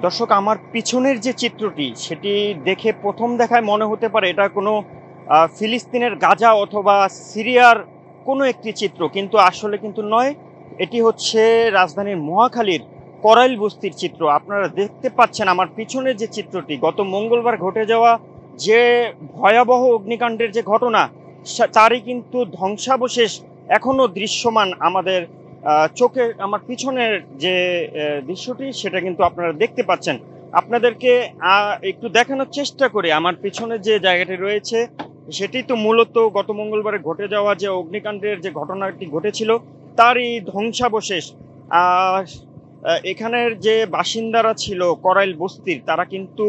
দর্শক, আমার পিছনের যে চিত্রটি সেটি দেখে প্রথম দেখায় মনে হতে পারে এটা কোনো ফিলিস্তিনের গাজা অথবা সিরিয়ার কোনো একটি চিত্র, কিন্তু আসলে কিন্তু নয়। এটি হচ্ছে রাজধানীর মহাখালীর করাইল বস্তির চিত্র। আপনারা দেখতে পাচ্ছেন আমার পিছনের যে চিত্রটি, গত মঙ্গলবার ঘটে যাওয়া যে ভয়াবহ অগ্নিকাণ্ডের যে ঘটনা, তারই কিন্তু ধ্বংসাবশেষ এখনো দৃশ্যমান আমাদের চোখে। আমার পিছনের যে দৃশ্যটি সেটা কিন্তু আপনারা দেখতে পাচ্ছেন। আপনাদেরকে একটু দেখানোর চেষ্টা করি। আমার পিছনে যে জায়গাটি রয়েছে সেটি তো মূলত গত মঙ্গলবারে ঘটে যাওয়া যে অগ্নিকাণ্ডের যে ঘটনাটি ঘটেছিল তারই ধ্বংসাবশেষ। আহ, এখানের যে বাসিন্দারা ছিল করাইল বস্তির, তারা কিন্তু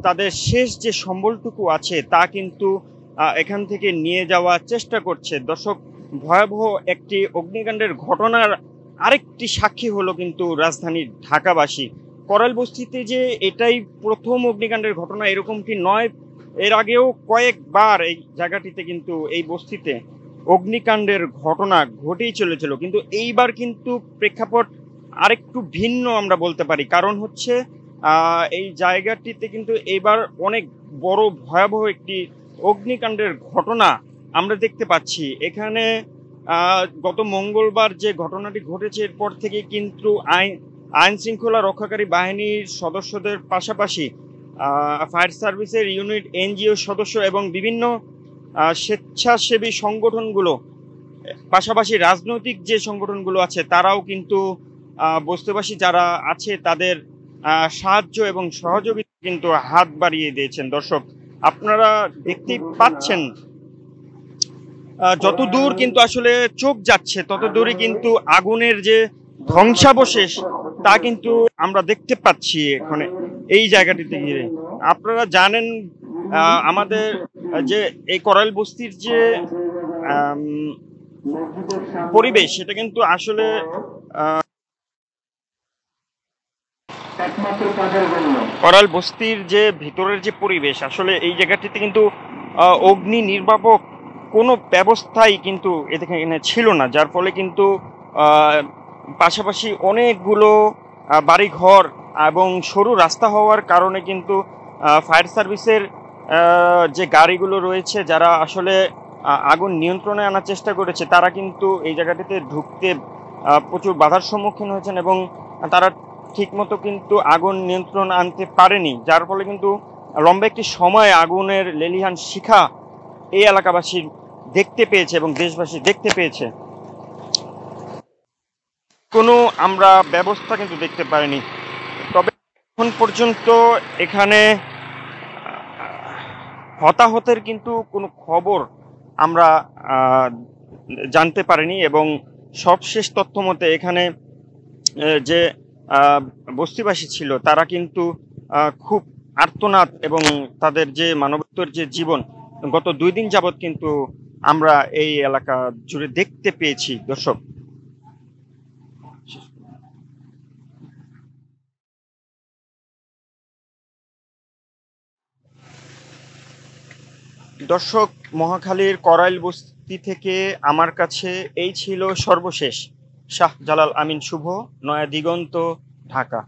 তাদের শেষ যে সম্বলটুকু আছে তা কিন্তু এখান থেকে নিয়ে যাওয়ার চেষ্টা করছে। দর্শক, ভয়াবহ একটি অগ্নিকাণ্ডের ঘটনার আরেকটি সাক্ষী হলো কিন্তু রাজধানীর ঢাকাবাসী। করাইল বস্তিতে যে এটাই প্রথম অগ্নিকাণ্ডের ঘটনা এরকমটি নয়, এর আগেও কয়েকবার এই জায়গাটিতে কিন্তু এই বস্তিতে অগ্নিকাণ্ডের ঘটনা ঘটেই চলেছিল, কিন্তু এইবার কিন্তু প্রেক্ষাপট আরেকটু ভিন্ন আমরা বলতে পারি। কারণ হচ্ছে এই জায়গাটিতে কিন্তু এবার অনেক বড় ভয়াবহ একটি অগ্নিকাণ্ডের ঘটনা আমরা দেখতে পাচ্ছি। এখানে গত মঙ্গলবার যে ঘটনাটি ঘটেছে এরপর থেকে কিন্তু আইন শৃঙ্খলা রক্ষাকারী বাহিনীর সদস্যদের পাশাপাশি ফায়ার সার্ভিসের ইউনিট, এনজিও সদস্য এবং বিভিন্ন স্বেচ্ছাসেবী সংগঠনগুলো, পাশাপাশি রাজনৈতিক যে সংগঠনগুলো আছে তারাও কিন্তু বস্তিবাসী যারা আছে তাদের সাহায্য এবং সহযোগিতা কিন্তু হাত বাড়িয়ে দিয়েছেন। দর্শক, আপনারা দেখতেই পাচ্ছেন যত দূর কিন্তু আসলে চোখ যাচ্ছে তত দূরই কিন্তু আগুনের যে ধ্বংসাবশেষ তা কিন্তু আমরা দেখতে পাচ্ছি এখানে এই জায়গাটিতে গিয়ে। আপনারা জানেন আমাদের যে এই করাইল বস্তির যে পরিবেশ সেটা কিন্তু আসলে করাইল বস্তির যে ভিতরের যে পরিবেশ, আসলে এই জায়গাটিতে কিন্তু অগ্নি নির্বাপক কোনো ব্যবস্থাই কিন্তু এখানে ছিল না, যার ফলে কিন্তু পাশাপাশি অনেকগুলো বাড়িঘর এবং সরু রাস্তা হওয়ার কারণে কিন্তু ফায়ার সার্ভিসের যে গাড়িগুলো রয়েছে যারা আসলে আগুন নিয়ন্ত্রণে আনার চেষ্টা করেছে তারা কিন্তু এই জায়গাটিতে ঢুকতে প্রচুর বাধার সম্মুখীন হয়েছেন এবং তারা ঠিকমতো কিন্তু আগুন নিয়ন্ত্রণ আনতে পারেনি, যার ফলে কিন্তু লম্বা একটি সময় আগুনের লেলিহান শিখা এই এলাকাবাসী দেখতে পেয়েছে এবং দেশবাসী দেখতে পেয়েছে। কোনো আমরা ব্যবস্থা কিন্তু দেখতে পাইনি। তবে এখন পর্যন্ত এখানে হতাহতের কিন্তু কোনো খবর আমরা জানতে পারিনি এবং সবশেষ তথ্য মতে এখানে যে বস্তিবাসী ছিল তারা কিন্তু খুব আর্তনাদ এবং তাদের যে মানবতার যে জীবন গত 2 দিন যাবৎ কিন্তু আমরা এই এলাকা জুড়ে দেখতে পেয়েছি। দর্শক, মহাখালীর করাইল বস্তি থেকে আমার কাছে এই ছিল সর্বশেষ। শাহজালাল আমিন শুভ, নয়া দিগন্ত, ঢাকা।